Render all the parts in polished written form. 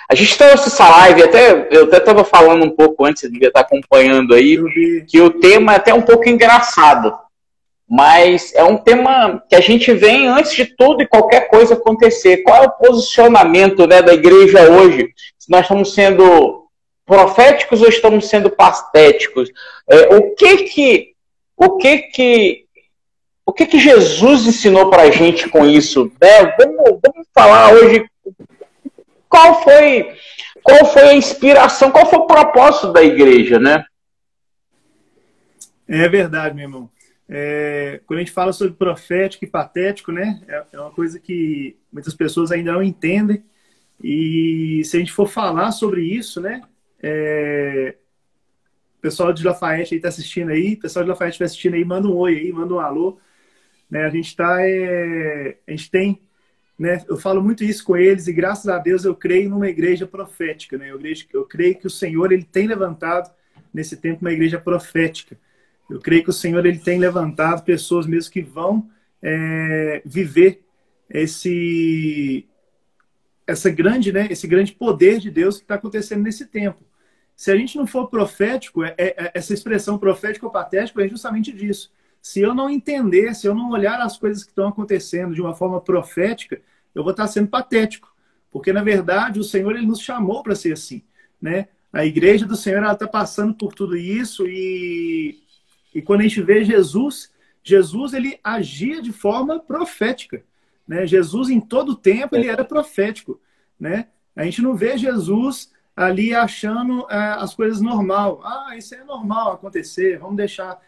A gente trouxe essa live, eu até estava falando um pouco antes, você devia estar acompanhando aí, que o tema é até um pouco engraçado, mas é um tema que a gente vem antes de tudo e qualquer coisa acontecer. Qual é o posicionamento, né, da igreja hoje? Se nós estamos sendo proféticos ou estamos sendo patéticos? O que que Jesus ensinou para a gente com isso? Né? Vamos falar hoje qual foi a inspiração, qual foi o propósito da igreja, né? É verdade, meu irmão. Quando a gente fala sobre profético e patético, né? É uma coisa que muitas pessoas ainda não entendem. E se a gente for falar sobre isso, né? O pessoal de Lafayette está assistindo aí, o pessoal de Lafayette está assistindo aí, manda um oi aí, manda um alô. Né? A gente tem, né? Eu falo muito isso com eles e graças a Deus eu creio numa igreja profética, né? Eu creio que o Senhor ele tem levantado nesse tempo uma igreja profética. Eu creio que o Senhor ele tem levantado pessoas mesmo que vão viver esse grande, né? Esse grande poder de Deus que está acontecendo nesse tempo. Se a gente não for profético, essa expressão profético ou patético é justamente disso. Se eu não entender, se eu não olhar as coisas que estão acontecendo de uma forma profética, eu vou estar sendo patético. Porque, na verdade, o Senhor ele nos chamou para ser assim. Né? A igreja do Senhor está passando por tudo isso e quando a gente vê Jesus ele agia de forma profética. Né? Jesus, em todo tempo, ele era profético. Né? A gente não vê Jesus ali achando as coisas normal. Ah, isso é normal acontecer, vamos deixar...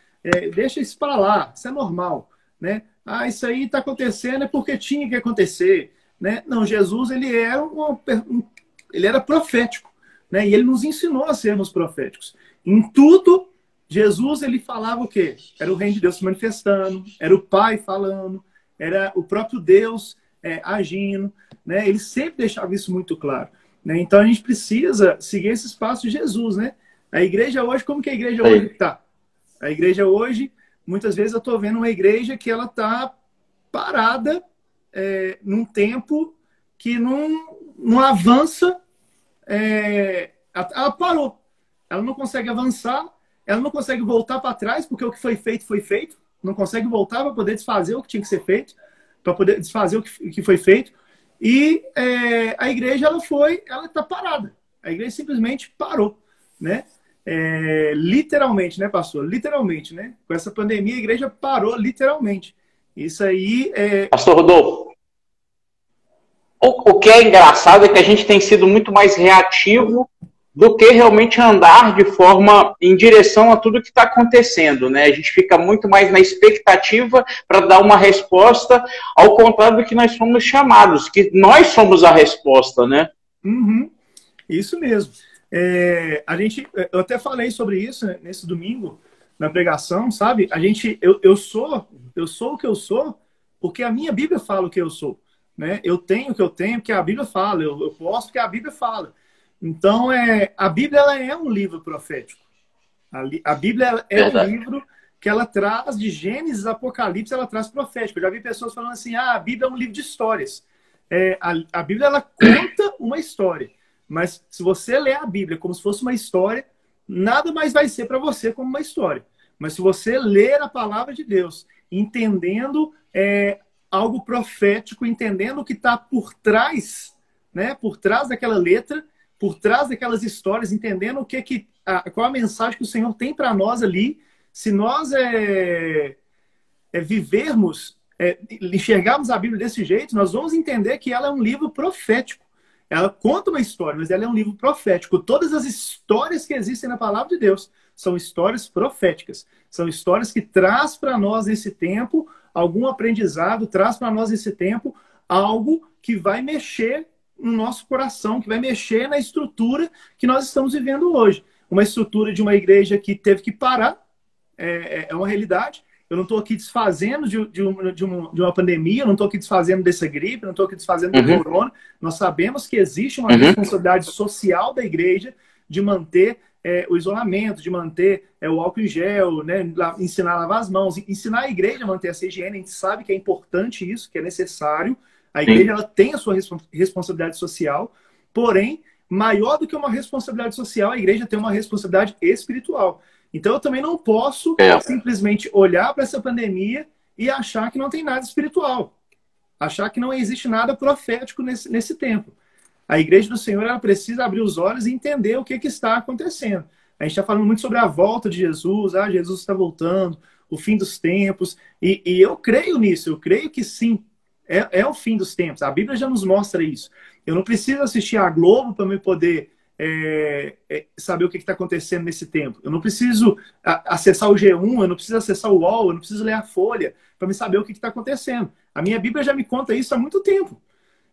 deixa isso para lá, isso é normal, né? Ah, isso aí está acontecendo é porque tinha que acontecer, né? Não, Jesus ele era profético, né? E ele nos ensinou a sermos proféticos. Em tudo, Jesus ele falava o quê? Era o reino de Deus se manifestando, era o Pai falando, era o próprio Deus agindo, né? Ele sempre deixava isso muito claro, né? Então a gente precisa seguir esses passos de Jesus, né? A igreja hoje, como que a igreja hoje está? A igreja hoje, muitas vezes eu estou vendo uma igreja que ela está parada num tempo que não avança. Ela parou. Ela não consegue avançar, ela não consegue voltar para trás, porque o que foi feito. Não consegue voltar para poder desfazer o que tinha que ser feito, para poder desfazer o que foi feito. E a igreja, ela está parada. A igreja simplesmente parou, né? Literalmente, né, pastor? Literalmente, né? Com essa pandemia, a igreja parou literalmente. Isso aí Pastor Rodolfo, o que é engraçado é que a gente tem sido muito mais reativo do que realmente andar de forma em direção a tudo que está acontecendo, né? A gente fica muito mais na expectativa para dar uma resposta, ao contrário do que nós fomos chamados, que nós somos a resposta, né? Uhum. Isso mesmo. Eu até falei sobre isso, né, nesse domingo na pregação, sabe? Eu sou o que eu sou porque a minha Bíblia fala o que eu sou, né? Eu tenho o que eu tenho porque a Bíblia fala, eu posso porque a Bíblia fala. Então, a Bíblia ela é um livro profético. A Bíblia é um livro que ela traz de Gênesis, Apocalipse, ela traz profético. Eu já vi pessoas falando assim, a Bíblia é um livro de histórias. A Bíblia ela conta uma história. Mas se você ler a Bíblia como se fosse uma história, nada mais vai ser para você como uma história. Mas se você ler a palavra de Deus, entendendo algo profético, entendendo o que está por trás, né, por trás daquela letra, por trás daquelas histórias, entendendo qual a mensagem que o Senhor tem para nós ali, se nós vivermos, enxergarmos a Bíblia desse jeito, nós vamos entender que ela é um livro profético. Ela conta uma história, mas ela é um livro profético. Todas as histórias que existem na palavra de Deus são histórias proféticas. São histórias que traz para nós nesse tempo algum aprendizado, traz para nós nesse tempo algo que vai mexer no nosso coração, que vai mexer na estrutura que nós estamos vivendo hoje. Uma estrutura de uma igreja que teve que parar, é uma realidade. Eu não estou aqui desfazendo de uma pandemia, eu não estou aqui desfazendo dessa gripe, eu não estou aqui desfazendo do corona. Nós sabemos que existe uma responsabilidade social da igreja de manter o isolamento, de manter o álcool em gel, né, ensinar a lavar as mãos, ensinar a igreja a manter essa higiene. A gente sabe que é importante isso, que é necessário. A igreja ela tem a sua responsabilidade social, porém, maior do que uma responsabilidade social, a igreja tem uma responsabilidade espiritual. Então eu também não posso simplesmente olhar para essa pandemia e achar que não tem nada espiritual. Achar que não existe nada profético nesse tempo. A igreja do Senhor, ela precisa abrir os olhos e entender o que está acontecendo. A gente está falando muito sobre a volta de Jesus. Jesus está voltando, o fim dos tempos. E eu creio nisso. Eu creio que sim, é o fim dos tempos. A Bíblia já nos mostra isso. Eu não preciso assistir a Globo para me poder saber o que está acontecendo nesse tempo. Eu não preciso acessar o G1, eu não preciso acessar o UOL, eu não preciso ler a Folha para me saber o que está acontecendo. A minha Bíblia já me conta isso há muito tempo.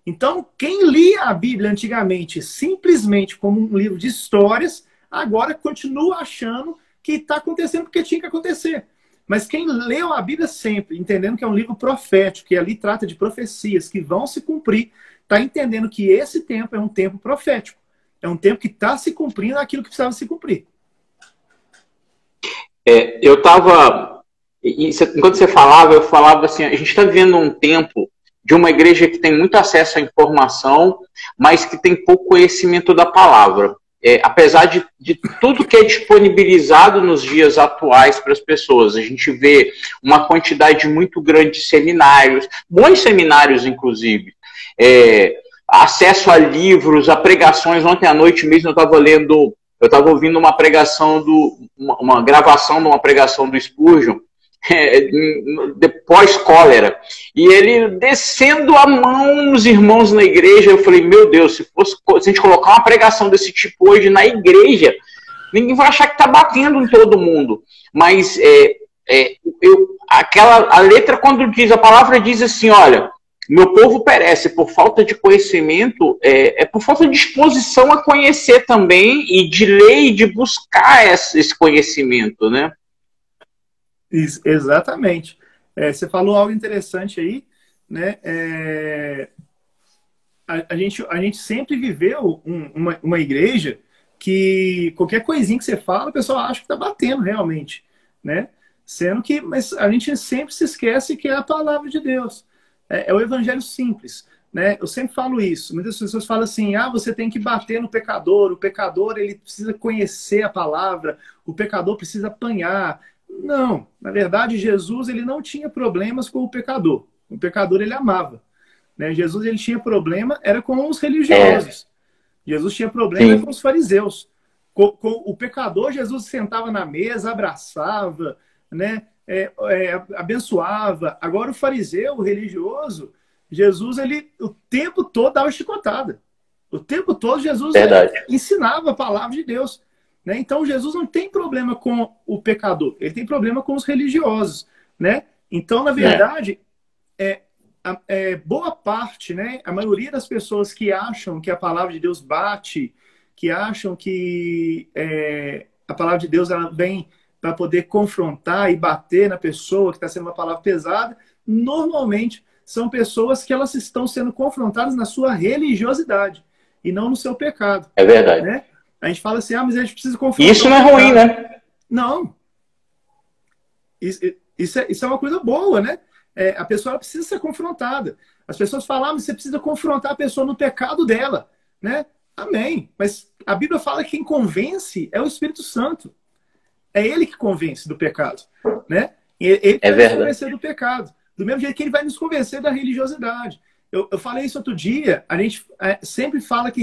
Então, quem lia a Bíblia antigamente simplesmente como um livro de histórias, agora continua achando que está acontecendo porque tinha que acontecer. Mas quem leu a Bíblia sempre, entendendo que é um livro profético, que ali trata de profecias que vão se cumprir, está entendendo que esse tempo é um tempo profético. É um tempo que está se cumprindo aquilo que precisava se cumprir. Eu estava... Enquanto você falava, eu falava assim, a gente está vivendo um tempo de uma igreja que tem muito acesso à informação, mas que tem pouco conhecimento da palavra. Apesar de tudo que é disponibilizado nos dias atuais para as pessoas, a gente vê uma quantidade muito grande de seminários, bons seminários, inclusive, acesso a livros, a pregações. Ontem à noite mesmo eu estava ouvindo uma pregação, uma gravação de uma pregação do Spurgeon, pós-cólera, e ele descendo a mão nos irmãos na igreja. Eu falei, meu Deus, se a gente colocar uma pregação desse tipo hoje na igreja, ninguém vai achar que está batendo em todo mundo. Mas a letra, quando diz, a palavra diz assim, olha, meu povo perece por falta de conhecimento, por falta de disposição a conhecer também, e de ler e de buscar esse conhecimento, né? Exatamente. Você falou algo interessante aí, né? A gente sempre viveu uma igreja que qualquer coisinha que você fala, o pessoal acha que está batendo realmente, né? Sendo que, mas a gente sempre se esquece que é a palavra de Deus. É o evangelho simples, né? Eu sempre falo isso. Muitas pessoas falam assim, você tem que bater no pecador, o pecador ele precisa conhecer a palavra, o pecador precisa apanhar. Não, na verdade, Jesus ele não tinha problemas com o pecador. O pecador ele amava, né? Jesus ele tinha problema era com os religiosos. Jesus tinha problema com os fariseus. Com o pecador, Jesus sentava na mesa, abraçava, né? Abençoava. Agora o fariseu, o religioso, Jesus ele o tempo todo dava chicotada. O tempo todo Jesus ensinava a palavra de Deus. Né? Então, Jesus não tem problema com o pecador, ele tem problema com os religiosos. Né? Então, na verdade, boa parte, né? A maioria das pessoas que acham que a palavra de Deus bate, que acham que a palavra de Deus ela vem para poder confrontar e bater na pessoa que está sendo uma palavra pesada, normalmente são pessoas que elas estão sendo confrontadas na sua religiosidade e não no seu pecado. É verdade. Né? A gente fala assim, mas a gente precisa confrontar. Isso não é ruim, né? Não. Isso é uma coisa boa, né? A pessoa ela precisa ser confrontada. As pessoas falam, mas você precisa confrontar a pessoa no pecado dela. Né? Amém. Mas a Bíblia fala que quem convence é o Espírito Santo. É ele que convence do pecado. Né? Ele vai nos convencer do pecado. Do mesmo jeito que ele vai nos convencer da religiosidade. Eu falei isso outro dia. A gente sempre fala que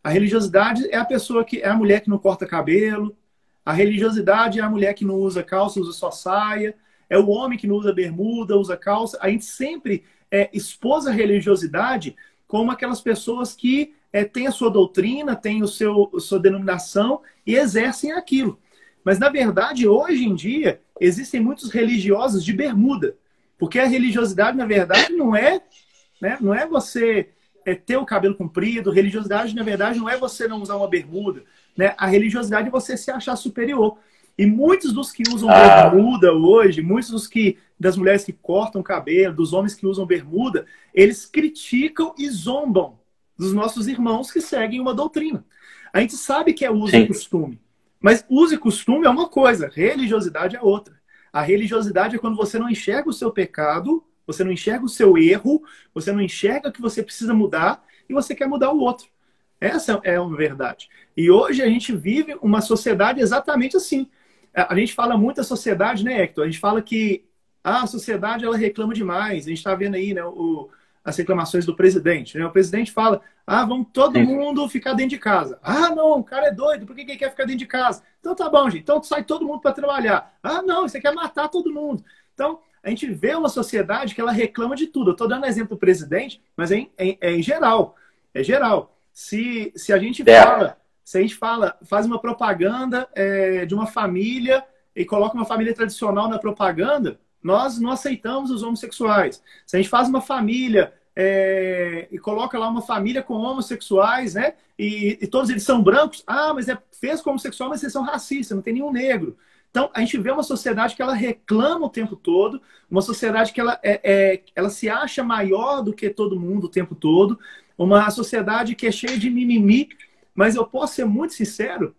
a religiosidade é a pessoa que é a mulher que não corta cabelo. A religiosidade é a mulher que não usa calça, usa só saia. É o homem que não usa bermuda, usa calça. A gente sempre expôs a religiosidade como aquelas pessoas que têm a sua doutrina, têm a sua denominação e exercem aquilo. Mas, na verdade, hoje em dia, existem muitos religiosos de bermuda. Porque a religiosidade, na verdade, não é você ter o cabelo comprido. Religiosidade, na verdade, não é você não usar uma bermuda. Né? A religiosidade é você se achar superior. E muitos dos que usam bermuda hoje, das mulheres que cortam cabelo, dos homens que usam bermuda, eles criticam e zombam dos nossos irmãos que seguem uma doutrina. A gente sabe que é uso e costume. Mas uso e costume é uma coisa, religiosidade é outra. A religiosidade é quando você não enxerga o seu pecado, você não enxerga o seu erro, você não enxerga que você precisa mudar e você quer mudar o outro. Essa é uma verdade. E hoje a gente vive uma sociedade exatamente assim. A gente fala muito da sociedade, né, Hector? A gente fala que a sociedade ela reclama demais. A gente está vendo aí, né, as reclamações do presidente. Né? O presidente fala: vamos todo mundo ficar dentro de casa. Não, o cara é doido, por que ele quer ficar dentro de casa? Então tá bom, gente. Então sai todo mundo para trabalhar. Não, você quer matar todo mundo. Então, a gente vê uma sociedade que ela reclama de tudo. Eu estou dando exemplo do presidente, mas é em geral. É geral. Se a gente fala, faz uma propaganda de uma família e coloca uma família tradicional na propaganda, nós não aceitamos os homossexuais. Se a gente faz uma família e coloca lá uma família com homossexuais, né? E todos eles são brancos, mas fez com homossexual, mas eles são racistas, não tem nenhum negro. Então, a gente vê uma sociedade que ela reclama o tempo todo, uma sociedade que ela se acha maior do que todo mundo o tempo todo, uma sociedade que é cheia de mimimi, mas eu posso ser muito sincero,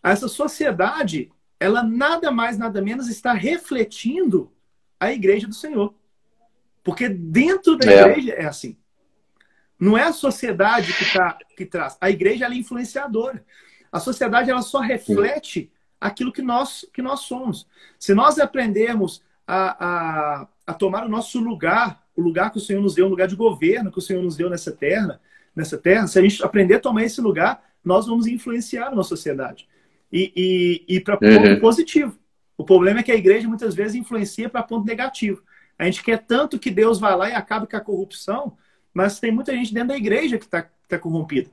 essa sociedade, ela nada mais, nada menos está refletindo a igreja do Senhor. Porque dentro da igreja é assim. Não é a sociedade que traz. A igreja ela é influenciadora. A sociedade ela só reflete aquilo que nós somos. Se nós aprendermos a tomar o nosso lugar, o lugar que o Senhor nos deu, um lugar de governo que o Senhor nos deu nessa terra, se a gente aprender a tomar esse lugar, nós vamos influenciar uma sociedade. E para ponto positivo. O problema é que a igreja muitas vezes influencia para ponto negativo. A gente quer tanto que Deus vá lá e acabe com a corrupção, mas tem muita gente dentro da igreja que está corrompida.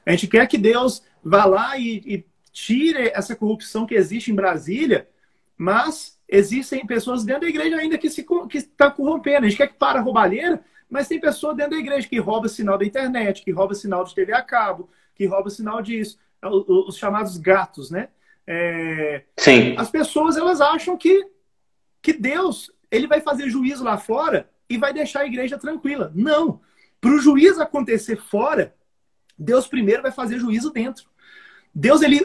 A gente quer que Deus vá lá e tire essa corrupção que existe em Brasília, mas existem pessoas dentro da igreja ainda que estão corrompendo. A gente quer que pare a roubalheira, mas tem pessoas dentro da igreja que rouba sinal da internet, que rouba sinal de TV a cabo, que rouba sinal disso. Os chamados gatos, né? Sim. As pessoas, elas acham que Deus ele vai fazer juízo lá fora e vai deixar a igreja tranquila. Não. Para o juízo acontecer fora, Deus primeiro vai fazer juízo dentro.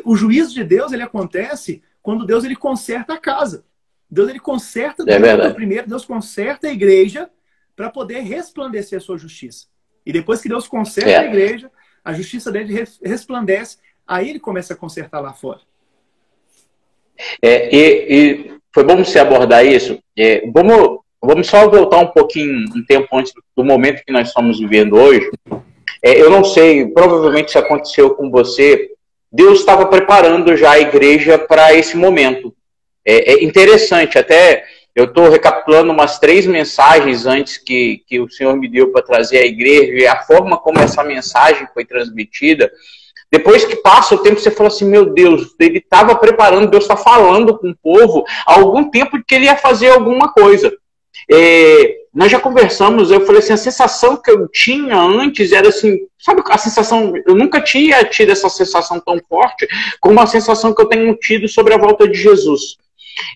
O juízo de Deus ele acontece quando Deus ele conserta a casa. Deus ele conserta primeiro, Deus conserta a igreja para poder resplandecer a sua justiça. E depois que Deus conserta a igreja, a justiça dele resplandece, aí ele começa a consertar lá fora. E foi bom você abordar isso. Vamos só voltar um pouquinho, um tempo antes do momento que nós estamos vivendo hoje. Eu não sei, provavelmente isso aconteceu com você. Deus estava preparando já a igreja para esse momento. É interessante, até eu estou recapitulando umas 3 mensagens antes que o Senhor me deu para trazer à igreja, e a forma como essa mensagem foi transmitida. Depois que passa o tempo, você fala assim, meu Deus, ele estava preparando, Deus está falando com o povo há algum tempo de que ele ia fazer alguma coisa. Nós já conversamos, eu falei assim, a sensação que eu tinha antes era assim, sabe a sensação, eu nunca tinha tido essa sensação tão forte como a sensação que eu tenho tido sobre a volta de Jesus.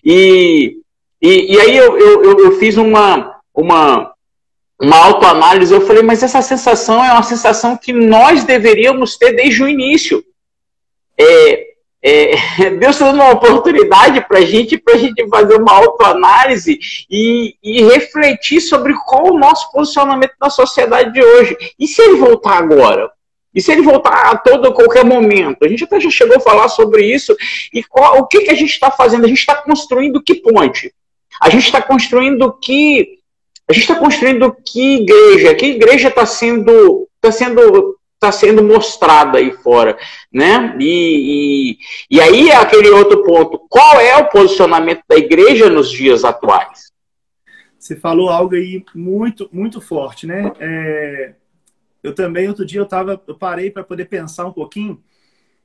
E aí eu fiz uma autoanálise, eu falei, mas essa sensação é uma sensação que nós deveríamos ter desde o início. Deus está dando uma oportunidade para a gente fazer uma autoanálise e refletir sobre qual o nosso posicionamento na sociedade de hoje. E se ele voltar agora? E se ele voltar a qualquer momento? A gente até já chegou a falar sobre isso. E o que a gente está fazendo? A gente está construindo que ponte? A gente está construindo que igreja? Que igreja está sendo mostrada aí fora, né? E aí é aquele outro ponto. Qual é o posicionamento da igreja nos dias atuais? Você falou algo aí muito, muito forte, né? Eu também, outro dia, eu parei para poder pensar um pouquinho.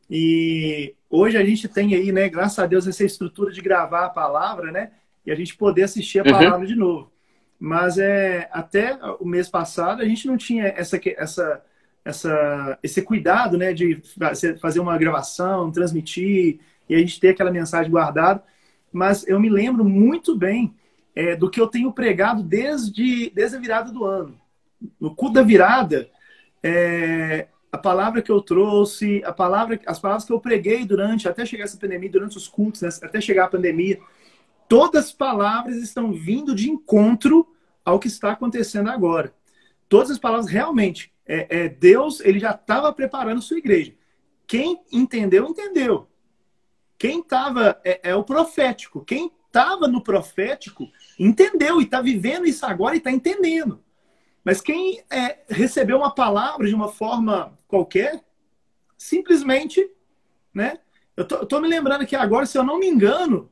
E hoje a gente tem aí, né? Graças a Deus, essa estrutura de gravar a palavra, né? E a gente poder assistir a palavra de novo. Mas até o mês passado a gente não tinha esse cuidado, né, de fazer uma gravação, transmitir, e a gente ter aquela mensagem guardada. Mas eu me lembro muito bem do que eu tenho pregado desde a virada do ano. No culto da virada, a palavra que eu trouxe, as palavras que eu preguei até chegar essa pandemia, durante os cultos, né, até chegar a pandemia, todas as palavras estão vindo de encontro ao que está acontecendo agora. Todas as palavras realmente Deus, ele já estava preparando a sua igreja. Quem entendeu, entendeu. Quem estava... É o profético. Quem estava no profético, entendeu e está vivendo isso agora e está entendendo. Mas quem recebeu uma palavra de uma forma qualquer, simplesmente, né? Eu tô me lembrando que agora, se eu não me engano,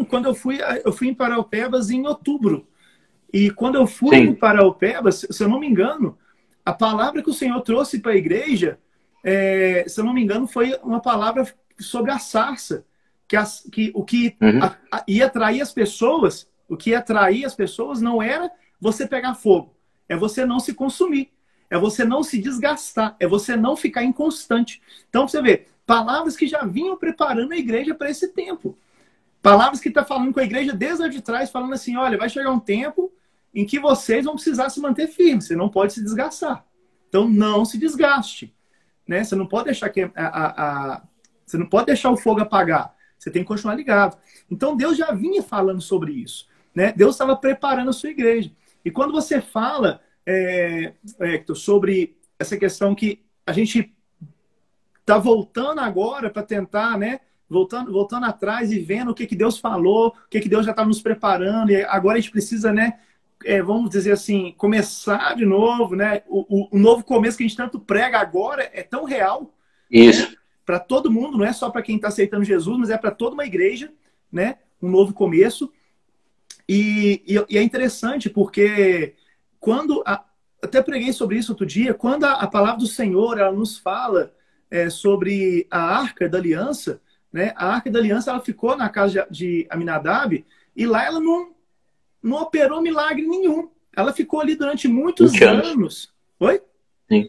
quando eu fui em Paraupebas em outubro. E quando eu fui em Paraupebas, se eu não me engano, a palavra que o Senhor trouxe para a igreja, se eu não me engano, foi uma palavra sobre a sarça. Ia atrair as pessoas, o que ia atrair as pessoas não era você pegar fogo, é você não se consumir, é você não se desgastar, é você não ficar inconstante. Então, você vê, palavras que já vinham preparando a igreja para esse tempo. Palavras que está falando com a igreja desde lá de trás, falando assim, olha, vai chegar um tempo em que vocês vão precisar se manter firmes, você não pode se desgastar. Então, não se desgaste. Né? Você não pode deixar você não pode deixar o fogo apagar. Você tem que continuar ligado. Então, Deus já vinha falando sobre isso. Né? Deus estava preparando a sua igreja. E quando você fala, Hector, sobre essa questão que a gente está voltando agora para tentar, né? Voltando atrás e vendo o que Deus falou, o que Deus já estava nos preparando, e agora a gente precisa, né? Vamos dizer assim, começar de novo, né? O novo começo que a gente tanto prega agora é tão real. Isso. Né? Para todo mundo, não é só para quem está aceitando Jesus, mas é para toda uma igreja, né? Um novo começo. E é interessante porque até preguei sobre isso outro dia, quando a palavra do Senhor ela nos fala sobre a Arca da Aliança, né? A Arca da Aliança ela ficou na casa de Aminadab e lá ela não operou milagre nenhum. Ela ficou ali durante muitos anos. Oi? Sim.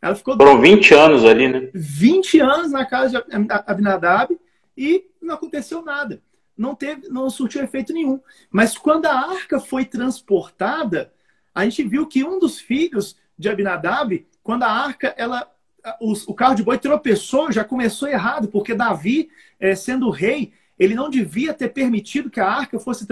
Ela ficou Foram 20 anos ali, né? 20 anos na casa de Aminadab e não aconteceu nada. Não surtiu efeito nenhum. Mas quando a arca foi transportada, a gente viu que um dos filhos de Abinadab, quando a arca, o carro de boi tropeçou, já começou errado, porque Davi, sendo rei, ele não devia ter permitido que a arca fosse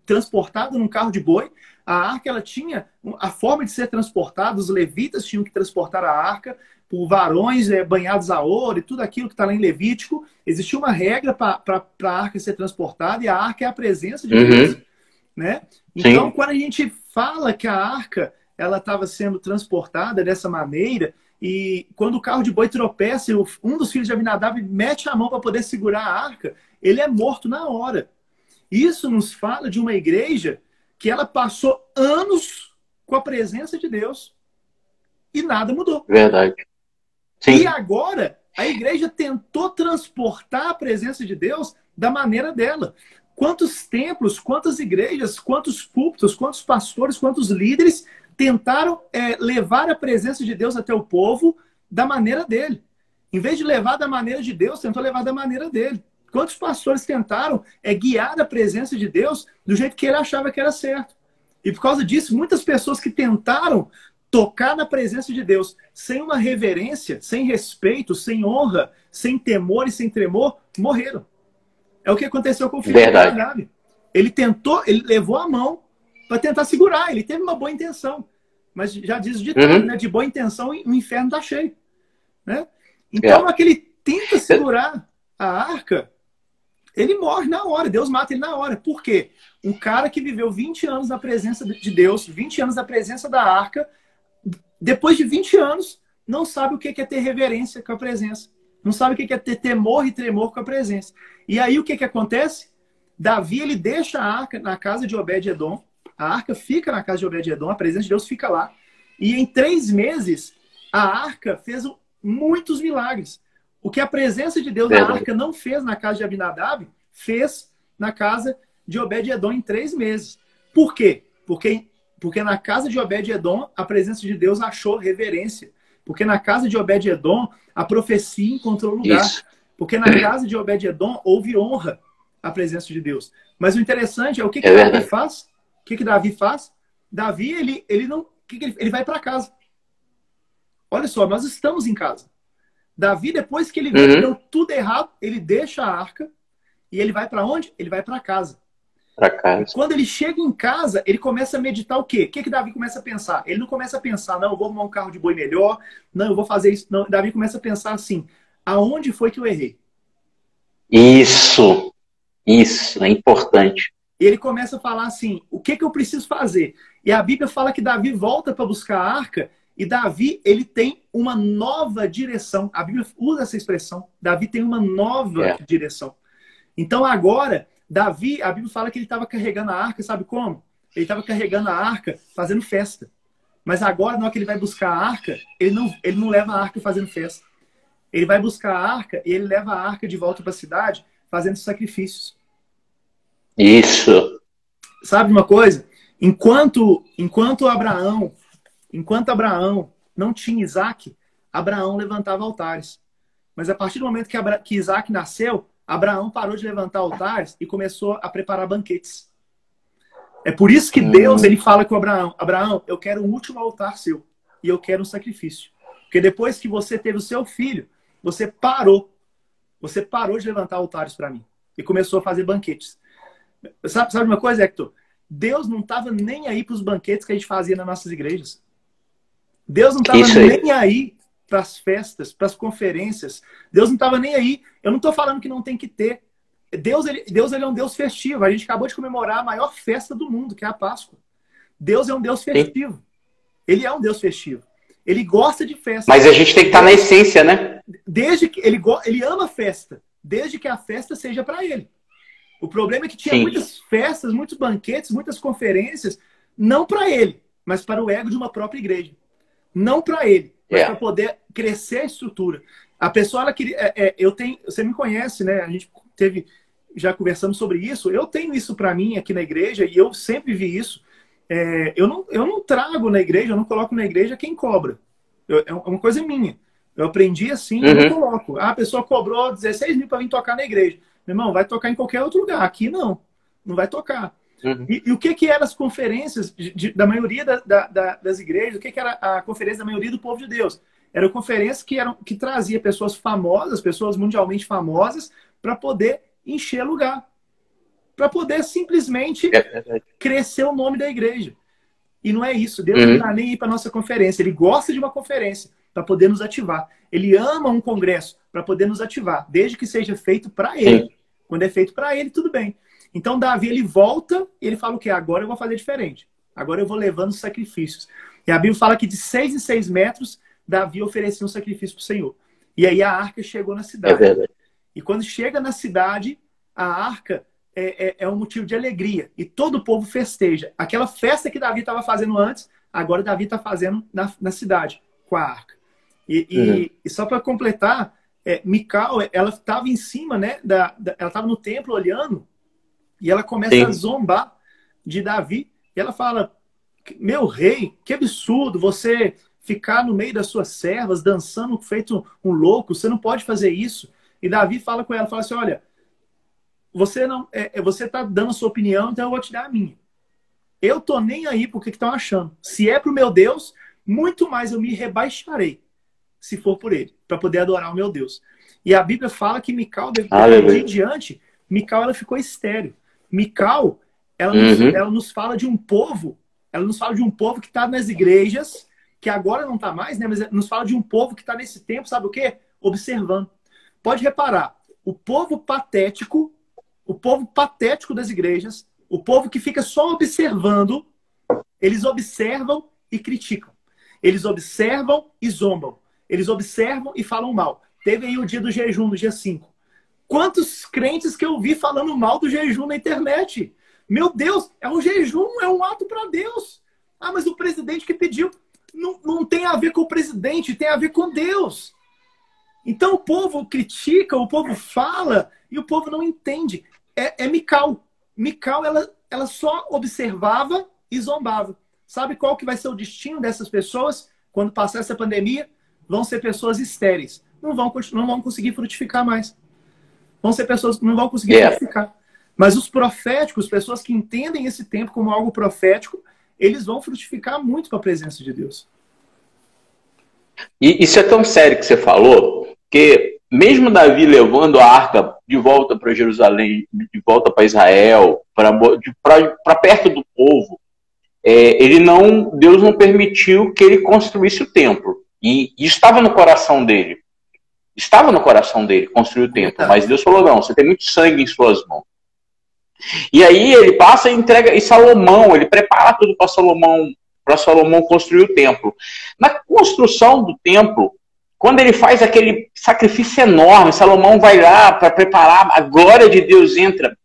transportada num carro de boi. A arca ela tinha a forma de ser transportada, os levitas tinham que transportar a arca por varões banhados a ouro e tudo aquilo que está lá em Levítico. Existia uma regra para a arca ser transportada e a arca é a presença de Deus. Né? Então, sim, quando a gente fala que a arca ela estava sendo transportada dessa maneira e quando o carro de boi tropeça, um dos filhos de Abinadab mete a mão para poder segurar a arca, ele é morto na hora. Isso nos fala de uma igreja que ela passou anos com a presença de Deus e nada mudou. Verdade. Sim. E agora a igreja tentou transportar a presença de Deus da maneira dela. Quantos templos, quantas igrejas, quantos púlpitos, quantos pastores, quantos líderes tentaram levar a presença de Deus até o povo da maneira dele. Em vez de levar da maneira de Deus, tentou levar da maneira dele. Quantos pastores tentaram guiar a presença de Deus do jeito que ele achava que era certo. E por causa disso, muitas pessoas que tentaram tocar na presença de Deus sem uma reverência, sem respeito, sem honra, sem temor e sem tremor, morreram. É o que aconteceu com o filho de Abinadab. Ele levou a mão para tentar segurar. Ele teve uma boa intenção. Mas já diz o ditado, né? De boa intenção, o inferno está cheio. Né? Então, aquele tenta segurar a arca, ele morre na hora. Deus mata ele na hora. Por quê? Um cara que viveu 20 anos na presença de Deus, 20 anos na presença da arca, depois de 20 anos, não sabe o que é ter reverência com a presença. Não sabe o que é ter temor e tremor com a presença. E aí o que acontece? Davi, ele deixa a arca na casa de Obed-Edom. A arca fica na casa de Obed-Edom, a presença de Deus fica lá. E em 3 meses, a arca fez muitos milagres. O que a presença de Deus na arca não fez na casa de Abinadab, fez na casa de Obed-Edom em 3 meses. Por quê? Porque na casa de Obed-Edom, a presença de Deus achou reverência. Porque na casa de Obed-Edom, a profecia encontrou lugar. Isso. Porque na casa de Obed-Edom, houve honra à presença de Deus. Mas o interessante é o que Davi faz? O que Davi faz? Davi, ele vai para casa. Olha só, nós estamos em casa. Davi, depois que ele vê que deu tudo errado, ele deixa a arca e ele vai para onde? Ele vai para casa. Para casa. Quando ele chega em casa, ele começa a meditar o quê? O que Davi começa a pensar? Ele não começa a pensar, não, eu vou arrumar um carro de boi melhor, não, eu vou fazer isso. Não, Davi começa a pensar assim, aonde foi que eu errei? Isso é importante. E ele começa a falar assim, o que eu preciso fazer? E a Bíblia fala que Davi volta para buscar a arca, e Davi, ele tem uma nova direção. A Bíblia usa essa expressão. Davi tem uma nova direção. Então agora, Davi, a Bíblia fala que ele estava carregando a arca, sabe como? Ele estava carregando a arca fazendo festa. Mas agora, na hora que ele vai buscar a arca, ele não leva a arca fazendo festa. Ele vai buscar a arca e ele leva a arca de volta para a cidade fazendo sacrifícios. Isso. Sabe uma coisa? Enquanto Abraão não tinha Isaac, Abraão levantava altares. Mas a partir do momento que Isaac nasceu, Abraão parou de levantar altares e começou a preparar banquetes. É por isso que Deus ele fala com Abraão, Abraão, eu quero um último altar seu e eu quero um sacrifício. Porque depois que você teve o seu filho, você parou de levantar altares para mim e começou a fazer banquetes. Sabe uma coisa, Hector? Deus não estava nem aí para os banquetes que a gente fazia nas nossas igrejas. Deus não estava nem aí para as festas, para as conferências. Deus não estava nem aí. Eu não estou falando que não tem que ter. Deus ele é um Deus festivo. A gente acabou de comemorar a maior festa do mundo, que é a Páscoa. Deus é um Deus festivo. Sim. Ele é um Deus festivo. Ele gosta de festa. Mas a gente tem que estar na essência, né? Desde que ele ama festa, desde que a festa seja para ele. O problema é que tinha muitas festas, muitos banquetes, muitas conferências, não para ele, mas para o ego de uma própria igreja. Não para ele, mas para poder crescer a estrutura. A pessoa, ela queria... você me conhece, né? A gente já conversamos sobre isso. Eu tenho isso para mim aqui na igreja e eu sempre vi isso. Eu não trago na igreja, eu não coloco na igreja quem cobra. É uma coisa minha. Eu aprendi assim, eu não coloco. A pessoa cobrou 16 mil para vir tocar na igreja. Meu irmão, vai tocar em qualquer outro lugar. Aqui não vai tocar. E o que eram as conferências da maioria das igrejas? O que era a conferência da maioria do povo de Deus? Era conferência que trazia pessoas famosas, pessoas mundialmente famosas, para poder encher lugar. Para poder simplesmente crescer o nome da igreja. E não é isso. Deus não está nem aí para nossa conferência. Ele gosta de uma conferência para poder nos ativar. Ele ama um congresso para poder nos ativar, desde que seja feito para ele. Sim. Quando é feito para ele, tudo bem. Então, Davi, ele volta e ele fala o quê? Agora eu vou fazer diferente. Agora eu vou levando os sacrifícios. E a Bíblia fala que de 6 em 6 metros, Davi oferecia um sacrifício para o Senhor. E aí a arca chegou na cidade. E quando chega na cidade, a arca é um motivo de alegria. E todo o povo festeja. Aquela festa que Davi estava fazendo antes, agora Davi está fazendo na cidade, com a arca. E só para completar, Mical, ela estava em cima, né? Ela estava no templo olhando, e ela começa a zombar de Davi. E ela fala, meu rei, que absurdo você ficar no meio das suas servas, dançando feito um louco, você não pode fazer isso. E Davi fala com ela, fala assim, olha, você está dando a sua opinião, então eu vou te dar a minha. Eu tô nem aí por que estão achando. Se é pro meu Deus, muito mais eu me rebaixarei, se for por ele, para poder adorar o meu Deus. E a Bíblia fala que Mical, de diante, Mical ela ficou estéril. Mical, ela nos fala de um povo, que está nas igrejas, que agora não está mais, né? Mas nos fala de um povo que está nesse tempo, sabe o quê? Observando. Pode reparar, o povo patético das igrejas, o povo que fica só observando, eles observam e criticam. Eles observam e zombam. Eles observam e falam mal. Teve aí o dia do jejum, no dia 5. Quantos crentes que eu vi falando mal do jejum na internet? Meu Deus, é um jejum, é um ato para Deus. Ah, mas o presidente que pediu. Não tem a ver com o presidente, tem a ver com Deus. Então o povo critica, o povo fala e o povo não entende. É Mical. Mical, ela só observava e zombava. Sabe qual que vai ser o destino dessas pessoas quando passar essa pandemia? Vão ser pessoas estéreis. Não vão conseguir frutificar mais. Vão ser pessoas que não vão conseguir frutificar. Mas os proféticos, pessoas que entendem esse tempo como algo profético, eles vão frutificar muito com a presença de Deus. E isso é tão sério que você falou, que mesmo Davi levando a arca de volta para Jerusalém, de volta para Israel, para perto do povo, Deus não permitiu que ele construísse o templo. E isso estava no coração dele. Estava no coração dele construir o templo. Mas Deus falou, não, você tem muito sangue em suas mãos. E aí ele passa e entrega, e Salomão, ele prepara tudo para Salomão construir o templo. Na construção do templo, quando ele faz aquele sacrifício enorme, Salomão vai lá para preparar, a glória de Deus entra.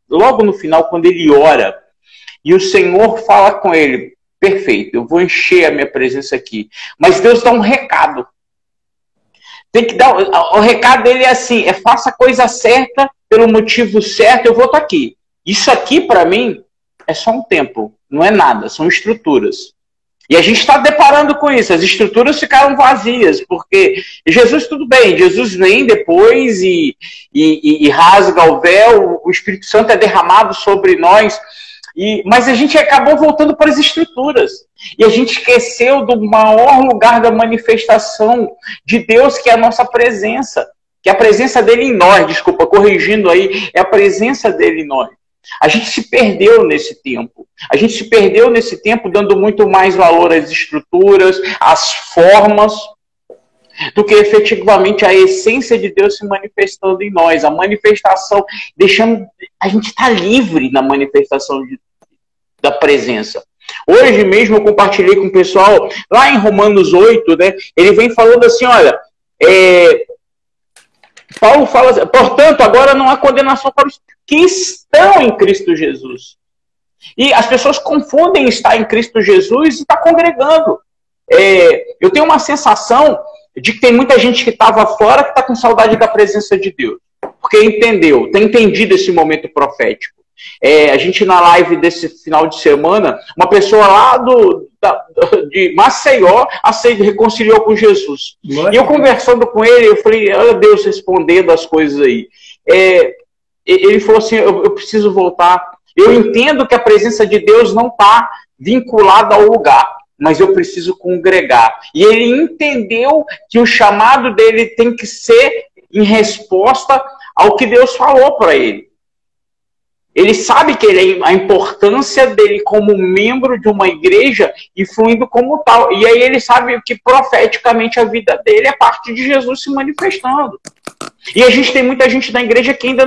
Logo no final, quando ele ora, e o Senhor fala com ele, perfeito, eu vou encher a minha presença aqui. Mas Deus dá um recado. Tem que dar, o recado dele é assim, faça a coisa certa, pelo motivo certo, eu vou estar aqui. Isso aqui, para mim, é só um templo, não é nada, são estruturas. E a gente está deparando com isso, as estruturas ficaram vazias, porque Jesus, tudo bem, Jesus vem depois e rasga o véu, o Espírito Santo é derramado sobre nós, mas a gente acabou voltando para as estruturas. E a gente esqueceu do maior lugar da manifestação de Deus, que é a nossa presença, que é a presença dele em nós, desculpa, corrigindo aí, é a presença dele em nós. A gente se perdeu nesse tempo. A gente se perdeu nesse tempo dando muito mais valor às estruturas, às formas, do que efetivamente a essência de Deus se manifestando em nós. A manifestação, deixando a gente estar livre na manifestação da presença. Hoje mesmo eu compartilhei com o pessoal, lá em Romanos 8, né, ele vem falando assim, olha, Paulo fala, portanto, agora não há condenação para os que estão em Cristo Jesus. E as pessoas confundem estar em Cristo Jesus e estar congregando. Eu tenho uma sensação de que tem muita gente que estava fora que está com saudade da presença de Deus. Porque entendeu, tem entendido esse momento profético. A gente na live desse final de semana, uma pessoa lá de Maceió reconciliou com Jesus. E eu conversando com ele, eu falei, olha Deus respondendo as coisas aí. Ele falou assim, eu preciso voltar. Eu entendo que a presença de Deus não está vinculada ao lugar, mas eu preciso congregar. E ele entendeu que o chamado dele tem que ser em resposta ao que Deus falou para ele. Ele sabe que a importância dele como membro de uma igreja e fluindo como tal. E aí ele sabe que profeticamente a vida dele é parte de Jesus se manifestando. E a gente tem muita gente na igreja que ainda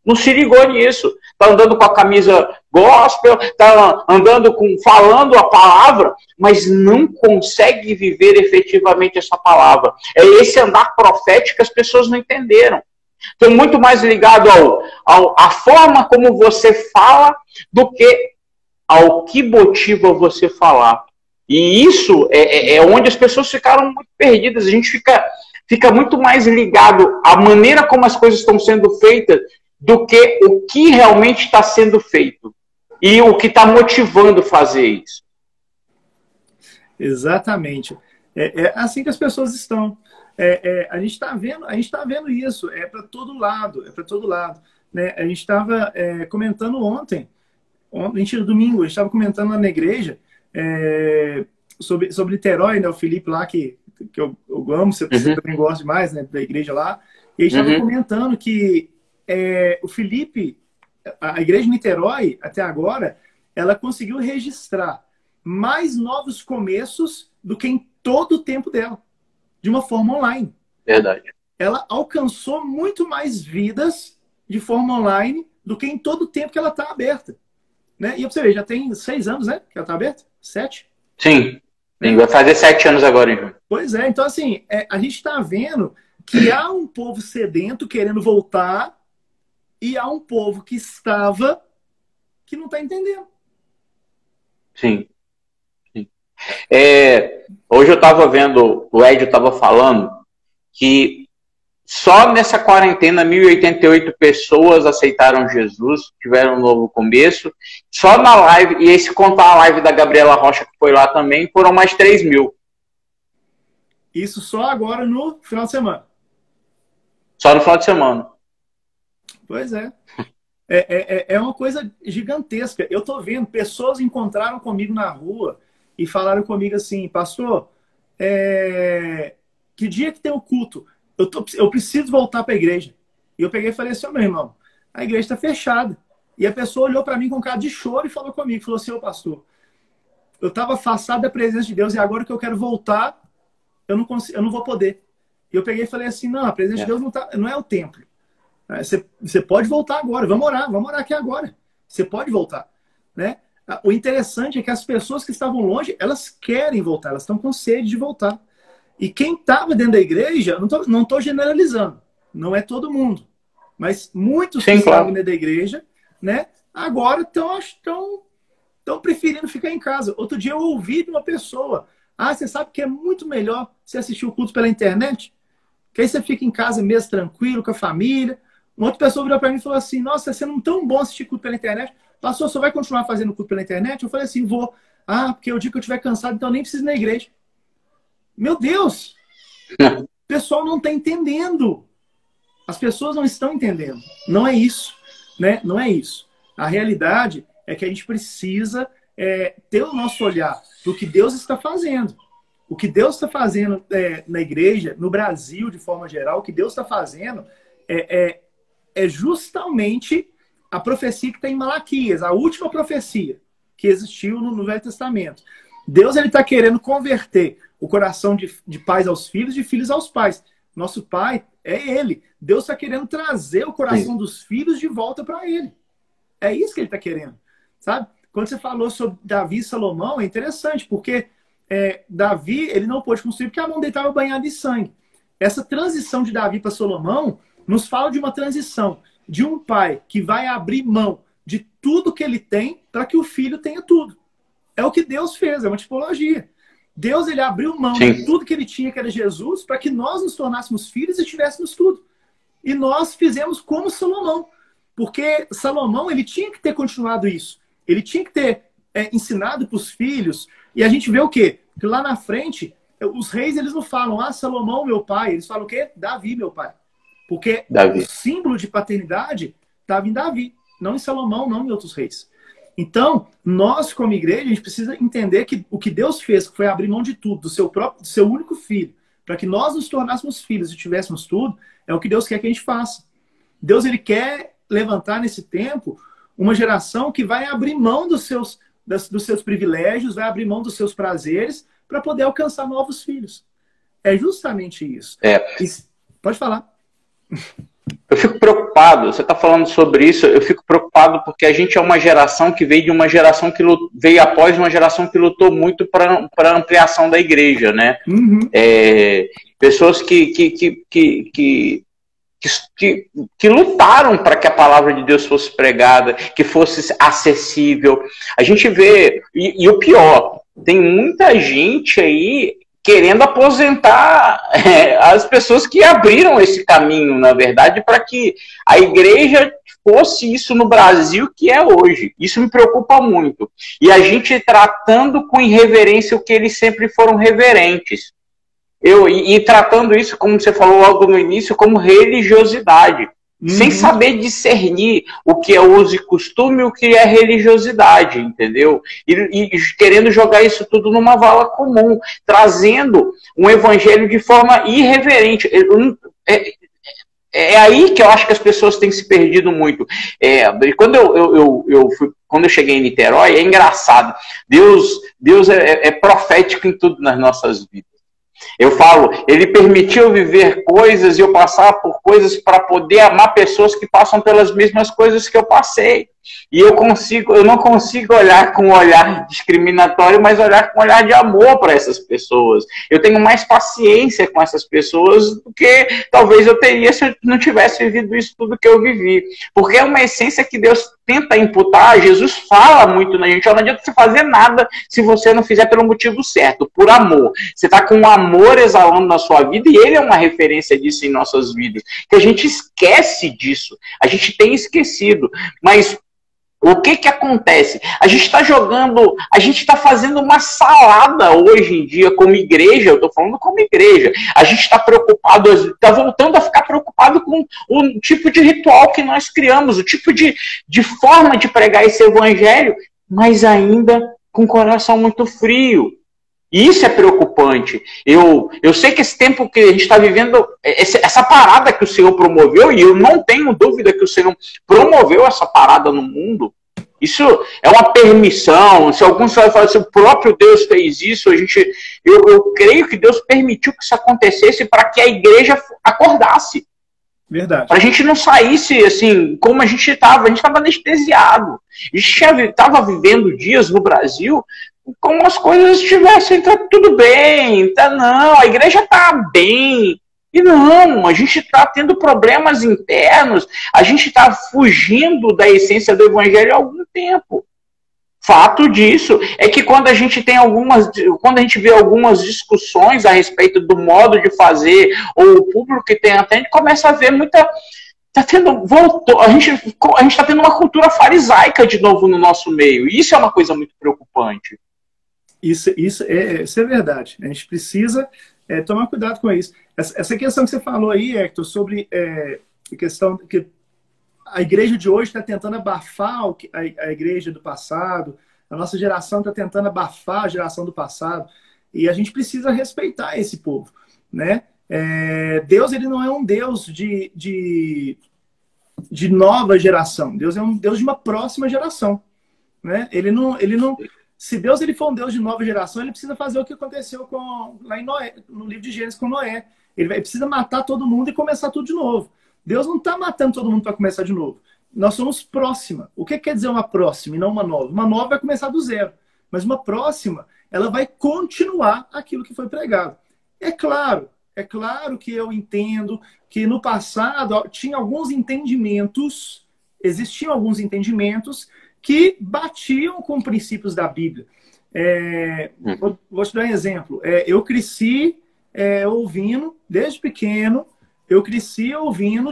não se ligou nisso. Está andando com a camisa gospel, está andando falando a palavra, mas não consegue viver efetivamente essa palavra. É esse andar profético que as pessoas não entenderam. Estão muito mais ligado à forma como você fala do que ao que motiva você falar. E isso é onde as pessoas ficaram muito perdidas. A gente fica muito mais ligado à maneira como as coisas estão sendo feitas do que o que realmente está sendo feito e o que está motivando fazer isso. Exatamente. É assim que as pessoas estão. A gente está vendo isso, para todo lado, né? A gente estava comentando ontem, domingo, a gente estava comentando lá na igreja sobre Niterói, né? O Felipe lá, que eu amo, você também gosta demais, né? Da igreja lá, e a gente estava comentando que o Felipe, a igreja de Niterói, até agora, ela conseguiu registrar mais novos começos do que em todo o tempo dela. De uma forma online. Verdade. Ela alcançou muito mais vidas de forma online do que em todo o tempo que ela está aberta. Né? E pra você ver, já tem 6 anos, né? Que ela está aberta? 7? Sim. Vai fazer 7 anos agora, hein? Pois é. Então, assim, a gente está vendo que há um povo sedento querendo voltar e há um povo que estava que não está entendendo. Sim. Hoje eu estava vendo, o Ed estava falando que só nessa quarentena 1.088 pessoas aceitaram Jesus, tiveram um novo começo. Só na live, e aí se contar a live da Gabriela Rocha, que foi lá também, foram mais 3.000. Isso só agora no final de semana? Só no final de semana. Pois é. É uma coisa gigantesca. Eu tô vendo, pessoas encontraram comigo na rua e falaram comigo assim, pastor, que dia que tem o culto? eu preciso voltar para a igreja. E eu peguei e falei assim, meu irmão, a igreja está fechada. E a pessoa olhou para mim com cara de choro e falou comigo, falou assim, ô pastor, eu estava afastado da presença de Deus e agora que eu quero voltar, eu não vou poder. E eu peguei e falei assim, não, a presença de Deus não é o templo. Você pode voltar agora, vamos orar aqui agora. Você pode voltar, né? O interessante é que as pessoas que estavam longe, elas querem voltar, elas estão com sede de voltar. E quem estava dentro da igreja, não estou generalizando, não é todo mundo, mas muitos que estavam dentro da igreja, né, agora estão preferindo ficar em casa. Outro dia eu ouvi de uma pessoa, você sabe que é muito melhor você assistir o culto pela internet? Que aí você fica em casa mesmo, tranquilo, com a família. Uma outra pessoa virou para mim e falou assim, nossa, está sendo tão bom assistir culto pela internet. Pastor, você vai continuar fazendo culto pela internet? Eu falei assim, vou. Porque o dia que eu estiver cansado, então eu nem preciso ir na igreja. Meu Deus! O pessoal não está entendendo. As pessoas não estão entendendo. Não é isso, né? Não é isso. A realidade é que a gente precisa ter o nosso olhar do que Deus está fazendo. O que Deus está fazendo na igreja, no Brasil de forma geral, o que Deus está fazendo é justamente a profecia que está em Malaquias, a última profecia que existiu no Velho Testamento. Deus está querendo converter o coração de pais aos filhos, de filhos aos pais. Nosso pai é ele. Deus está querendo trazer o coração dos filhos de volta para ele. É isso que ele está querendo, sabe? Quando você falou sobre Davi e Salomão, é interessante, porque Davi, ele não pôde construir porque a mão dele estava banhada em sangue. Essa transição de Davi para Salomão nos fala de uma transição de um pai que vai abrir mão de tudo que ele tem para que o filho tenha tudo. É o que Deus fez, é uma tipologia. Deus, ele abriu mão de tudo que ele tinha, que era Jesus, para que nós nos tornássemos filhos e tivéssemos tudo. E nós fizemos como Salomão. Porque Salomão, ele tinha que ter continuado isso. Ele tinha que ter ensinado para os filhos. E a gente vê o quê? Que lá na frente, os reis, eles não falam, Salomão, meu pai. Eles falam o quê? Davi, meu pai. Porque o símbolo de paternidade estava em Davi, não em Salomão, não em outros reis. Então, nós como igreja, a gente precisa entender que o que Deus fez, que foi abrir mão de tudo, do seu único filho, para que nós nos tornássemos filhos e tivéssemos tudo, é o que Deus quer que a gente faça. Deus, ele quer levantar nesse tempo uma geração que vai abrir mão dos seus privilégios, vai abrir mão dos seus prazeres para poder alcançar novos filhos. É justamente isso. Pode falar. Eu fico preocupado, você está falando sobre isso, eu fico preocupado porque a gente é uma geração que veio de uma geração que veio após uma geração que lutou muito para a ampliação da igreja, né? Pessoas que lutaram para que a palavra de Deus fosse pregada, que fosse acessível. A gente vê, e o pior, tem muita gente aí querendo aposentar as pessoas que abriram esse caminho, na verdade, para que a igreja fosse isso no Brasil que é hoje. Isso me preocupa muito. E a gente tratando com irreverência o que eles sempre foram reverentes. E tratando isso, como você falou logo no início, como religiosidade. Sem saber discernir o que é uso e costume e o que é religiosidade, entendeu? E querendo jogar isso tudo numa vala comum, trazendo um evangelho de forma irreverente. É aí que eu acho que as pessoas têm se perdido muito. Quando eu cheguei em Niterói, é engraçado. Deus é profético em tudo nas nossas vidas. Eu falo, ele permitiu viver coisas e eu passar por coisas para poder amar pessoas que passam pelas mesmas coisas que eu passei. E eu não consigo olhar com um olhar discriminatório, mas olhar com um olhar de amor para essas pessoas. Eu tenho mais paciência com essas pessoas do que talvez eu teria se eu não tivesse vivido isso tudo que eu vivi. Porque é uma essência que Deus tenta imputar. Jesus fala muito na gente, não adianta você fazer nada se você não fizer pelo motivo certo, por amor. Você está com um amor exalando na sua vida e ele é uma referência disso em nossas vidas. Que a gente esquece disso. A gente tem esquecido. Mas o que acontece? A gente está jogando, a gente está fazendo uma salada hoje em dia como igreja, eu estou falando como igreja. A gente está preocupado, está voltando a ficar preocupado com o tipo de ritual que nós criamos, o tipo de forma de pregar esse evangelho, mas ainda com o coração muito frio. Isso é preocupante. Eu sei que esse tempo que a gente está vivendo, essa parada que o Senhor promoveu, e eu não tenho dúvida que o Senhor promoveu essa parada no mundo, isso é uma permissão. Se alguns vão falar assim, o próprio Deus fez isso, eu creio que Deus permitiu que isso acontecesse para que a igreja acordasse. Verdade. Para a gente não saísse assim, como a gente estava anestesiado. A gente estava vivendo dias no Brasil como as coisas estivessem, tá tudo bem, tá não, a igreja está bem. E não, a gente está tendo problemas internos, a gente está fugindo da essência do evangelho há algum tempo. Fato disso é que quando a gente vê algumas discussões a respeito do modo de fazer, ou o público que tem até, a gente começa a ver muita. A gente está tendo uma cultura farisaica de novo no nosso meio. E isso é uma coisa muito preocupante. Isso é verdade. A gente precisa tomar cuidado com isso. Essa questão que você falou aí, Hector, sobre a questão que a igreja de hoje está tentando abafar a igreja do passado, a nossa geração está tentando abafar a geração do passado, e a gente precisa respeitar esse povo, né? Deus, ele não é um Deus de nova geração. Deus é um Deus de uma próxima geração, né? Ele não, se Deus ele for um Deus de nova geração, ele precisa fazer o que aconteceu lá em Noé, no livro de Gênesis com Noé. Ele precisa matar todo mundo e começar tudo de novo. Deus não está matando todo mundo para começar de novo. Nós somos próxima. O que quer dizer uma próxima e não uma nova? Uma nova vai começar do zero. Mas uma próxima, ela vai continuar aquilo que foi pregado. É claro que eu entendo que no passado existiam alguns entendimentos que batiam com princípios da Bíblia. Vou te dar um exemplo. Eu cresci ouvindo, desde pequeno,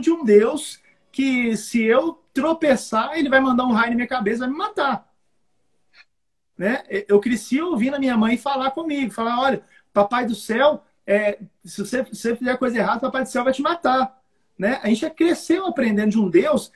de um Deus que, se eu tropeçar, ele vai mandar um raio na minha cabeça e vai me matar. Né? Eu cresci ouvindo a minha mãe falar comigo, falar, olha, papai do céu, se você fizer coisa errada, papai do céu vai te matar. Né? A gente cresceu aprendendo de um Deus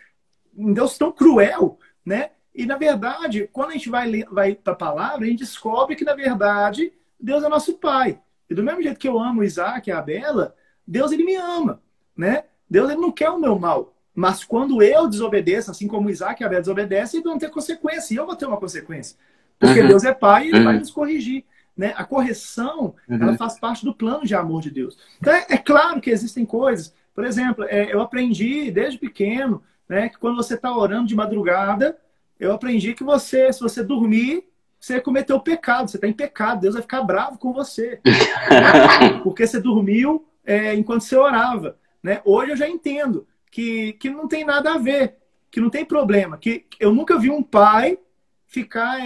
tão cruel, né? E, na verdade, quando a gente vai para a palavra, a gente descobre que, na verdade, Deus é nosso pai. E do mesmo jeito que eu amo o Isaac e a Bela, Deus, ele me ama, né? Deus, ele não quer o meu mal. Mas quando eu desobedeço, assim como o Isaac e a Bela desobedecem, eles vão ter consequência. E eu vou ter uma consequência. Porque Deus é pai e ele vai nos corrigir. Né? A correção, ela faz parte do plano de amor de Deus. Então, é claro que existem coisas. Por exemplo, eu aprendi desde pequeno, né, que quando você está orando de madrugada, eu aprendi que se você dormir, você cometeu pecado, você está em pecado, Deus vai ficar bravo com você. Né? Porque você dormiu enquanto você orava. Né? Hoje eu já entendo que não tem nada a ver, que não tem problema. Que eu nunca vi um pai ficar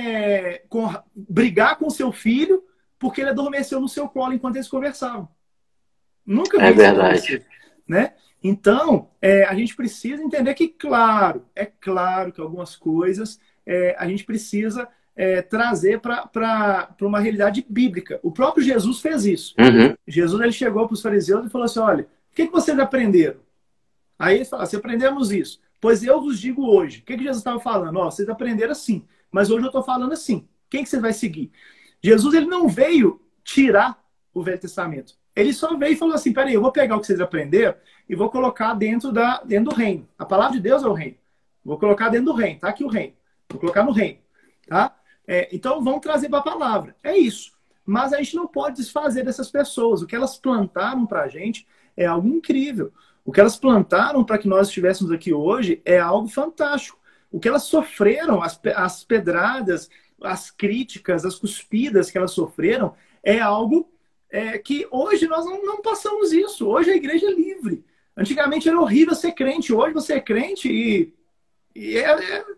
brigar com seu filho porque ele adormeceu no seu colo enquanto eles conversavam. Nunca vi isso. É verdade. Né? Então, a gente precisa entender que, é claro que algumas coisas a gente precisa trazer para uma realidade bíblica. O próprio Jesus fez isso. Jesus, ele chegou para os fariseus e falou assim, olha, o que vocês aprenderam? Aí eles falaram, se aprendemos isso, pois eu vos digo hoje. O que Jesus estava falando? Vocês aprenderam assim, mas hoje eu estou falando assim. Quem que você vai seguir? Jesus, ele não veio tirar o Velho Testamento. Ele só veio e falou assim, peraí, eu vou pegar o que vocês aprenderam e vou colocar dentro do reino. A palavra de Deus é o reino. Vou colocar dentro do reino. Tá aqui o reino. Vou colocar no reino. Tá? Então, vamos trazer para a palavra. É isso. Mas a gente não pode desfazer dessas pessoas. O que elas plantaram para a gente é algo incrível. O que elas plantaram para que nós estivéssemos aqui hoje é algo fantástico. O que elas sofreram, as pedradas, as críticas, as cuspidas que elas sofreram, é algo que hoje nós não passamos isso. Hoje a igreja é livre. Antigamente era horrível ser crente. Hoje você é crente e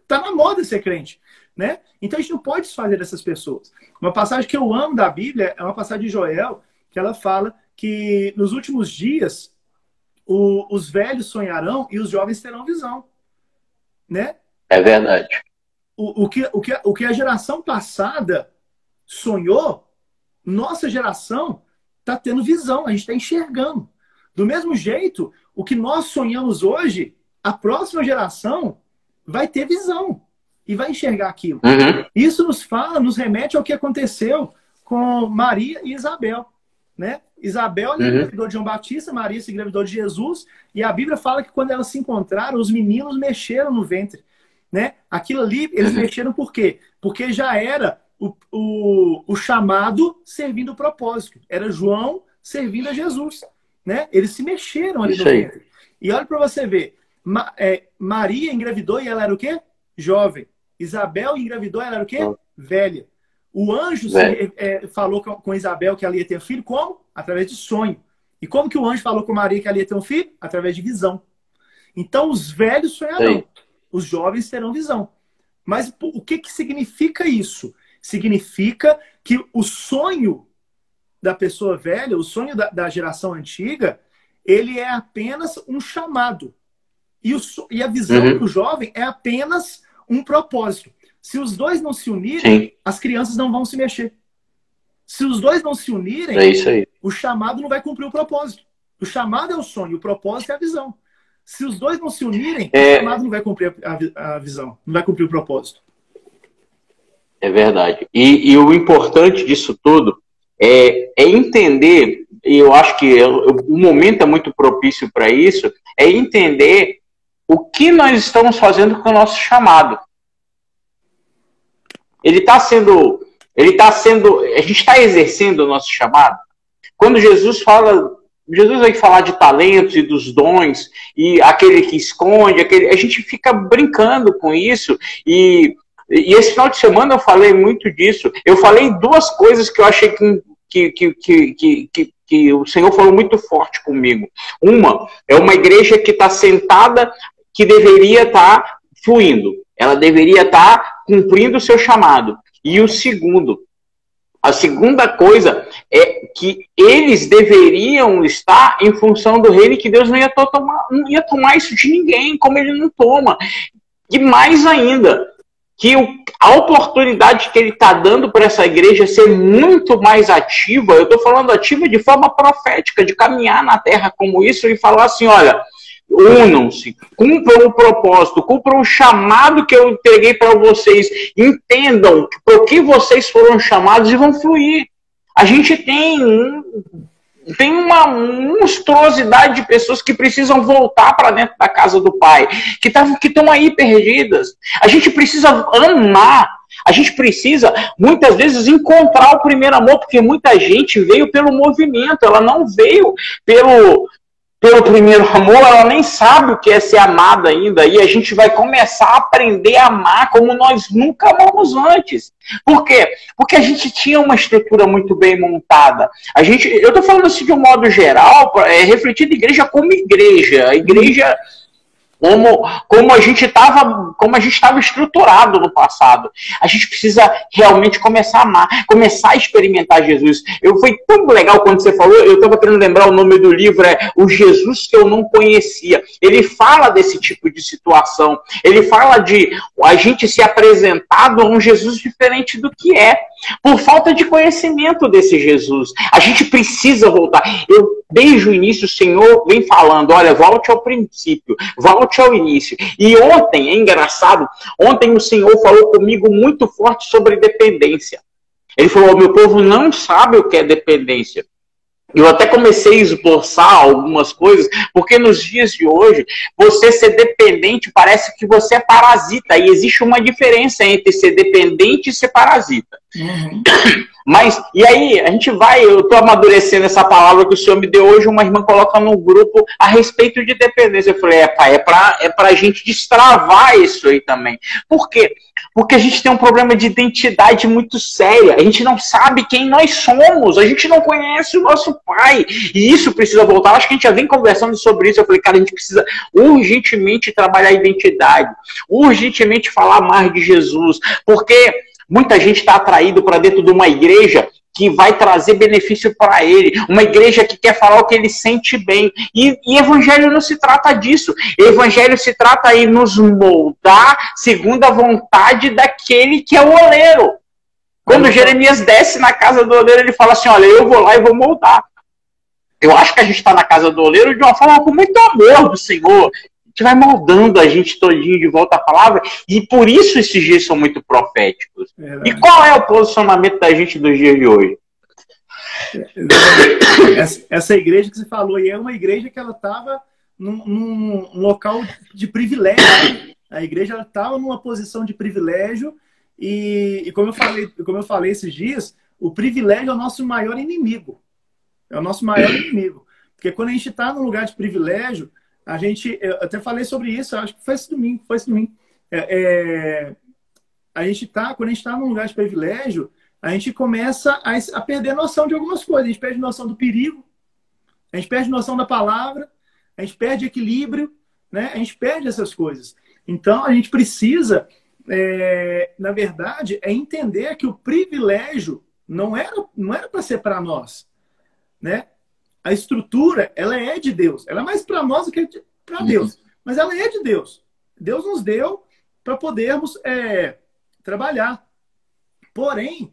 tá na moda ser crente. Né? Então a gente não pode desfazer dessas pessoas. Uma passagem que eu amo da Bíblia é uma passagem de Joel, que ela fala que nos últimos dias os velhos sonharão e os jovens terão visão. Né? É verdade. O que a geração passada sonhou, nossa geração está tendo visão, a gente está enxergando. Do mesmo jeito, o que nós sonhamos hoje, a próxima geração vai ter visão e vai enxergar aquilo. Isso nos remete ao que aconteceu com Maria e Isabel, né? Isabel engravidou de João Batista, Maria se engravidou de Jesus, e a Bíblia fala que quando elas se encontraram, os meninos mexeram no ventre, né? Aquilo ali, eles mexeram por quê? Porque já era o chamado servindo o propósito. Era João servindo a Jesus, né? Eles se mexeram ali no ventre. E olha para você ver, Maria engravidou e ela era o quê? Jovem. Isabel engravidou e ela era o quê? Velha. O anjo falou com Isabel que ela ia ter filho, como? Através de sonho. E como que o anjo falou com Maria que ela ia ter um filho? Através de visão. Então, os velhos sonharão. Os jovens terão visão. Mas o que significa isso? Significa que o sonho da pessoa velha, o sonho da geração antiga, ele é apenas um chamado. E a visão do jovem é apenas um propósito. Se os dois não se unirem, as crianças não vão se mexer. Se os dois não se unirem, o chamado não vai cumprir o propósito. O chamado é o sonho, o propósito é a visão. Se os dois não se unirem, o chamado não vai cumprir a visão, não vai cumprir o propósito. É verdade. E o importante disso tudo é entender, e eu acho que o momento é muito propício para isso, é entender o que nós estamos fazendo com o nosso chamado. A gente está exercendo o nosso chamado. Quando Jesus vai falar de talentos e dos dons, e aquele que esconde, a gente fica brincando com isso, e esse final de semana eu falei muito disso. Eu falei duas coisas que eu achei que o Senhor falou muito forte comigo. Uma é uma igreja que está sentada, que deveria estar fluindo. Ela deveria estar cumprindo o seu chamado. E a segunda coisa é que eles deveriam estar em função do reino, e que Deus não ia tomar isso de ninguém, como ele não toma. E mais ainda, que a oportunidade que ele está dando para essa igreja ser muito mais ativa, eu estou falando ativa de forma profética, de caminhar na terra como isso e falar assim, olha, unam-se, cumpram o propósito, cumpram o chamado que eu entreguei para vocês, entendam por que vocês foram chamados e vão fluir. A gente tem uma monstruosidade de pessoas que precisam voltar para dentro da casa do Pai, que estão aí perdidas. A gente precisa amar, a gente precisa, muitas vezes, encontrar o primeiro amor, porque muita gente veio pelo movimento, ela não veio pelo primeiro amor, ela nem sabe o que é ser amada ainda, e a gente vai começar a aprender a amar como nós nunca amamos antes. Por quê? Porque a gente tinha uma estrutura muito bem montada. Eu estou falando assim de um modo geral, refletindo a igreja como igreja. A igreja como a gente estava estruturado no passado. A gente precisa realmente começar a amar, começar a experimentar Jesus. Foi tão legal quando você falou, eu estava querendo lembrar o nome do livro, O Jesus que eu não conhecia. Ele fala desse tipo de situação. Ele fala de a gente se apresentado a um Jesus diferente do que é, por falta de conhecimento desse Jesus. A gente precisa voltar. Desde o início, o Senhor vem falando, olha, volte ao princípio, volte ao início. E ontem, é engraçado, ontem o Senhor falou comigo muito forte sobre dependência. Ele falou, meu povo não sabe o que é dependência. Eu até comecei a esboçar algumas coisas, porque nos dias de hoje, você ser dependente parece que você é parasita. E existe uma diferença entre ser dependente e ser parasita. Mas, e aí, eu estou amadurecendo essa palavra que o Senhor me deu hoje, uma irmã coloca no grupo a respeito de dependência. Eu falei, pai, é para a gente destravar isso aí também. Por quê? Porque a gente tem um problema de identidade muito sério. A gente não sabe quem nós somos. A gente não conhece o nosso Pai. E isso precisa voltar. Acho que a gente já vem conversando sobre isso. Eu falei, cara, a gente precisa urgentemente trabalhar a identidade. Urgentemente falar mais de Jesus. Porque muita gente está atraído para dentro de uma igreja que vai trazer benefício para ele. Uma igreja que quer falar o que ele sente bem. E evangelho não se trata disso. Evangelho se trata em nos moldar segundo a vontade daquele que é o oleiro. Quando Jeremias desce na casa do oleiro, ele fala assim, olha, eu vou lá e vou moldar. Eu acho que a gente está na casa do oleiro de uma forma com muito amor do Senhor. gente vai moldando a gente todinho de volta à palavra, e por isso esses dias são muito proféticos. Verdade. E qual é o posicionamento da gente nos dias de hoje? Essa igreja que você falou aí é uma igreja que ela estava num local de privilégio. A igreja estava numa posição de privilégio e como eu falei esses dias, o privilégio é o nosso maior inimigo. É o nosso maior inimigo. Porque quando a gente está num lugar de privilégio, eu até falei sobre isso, acho que foi esse domingo. Quando a gente está num lugar de privilégio, a gente começa a perder a noção de algumas coisas. A gente perde noção do perigo, a gente perde noção da palavra, a gente perde equilíbrio, né? A gente perde essas coisas. Então, a gente precisa, na verdade, entender que o privilégio não era para ser para nós, né? A estrutura, ela é de Deus. Ela é mais para nós do que para Deus. Mas ela é de Deus. Deus nos deu para podermos trabalhar. Porém,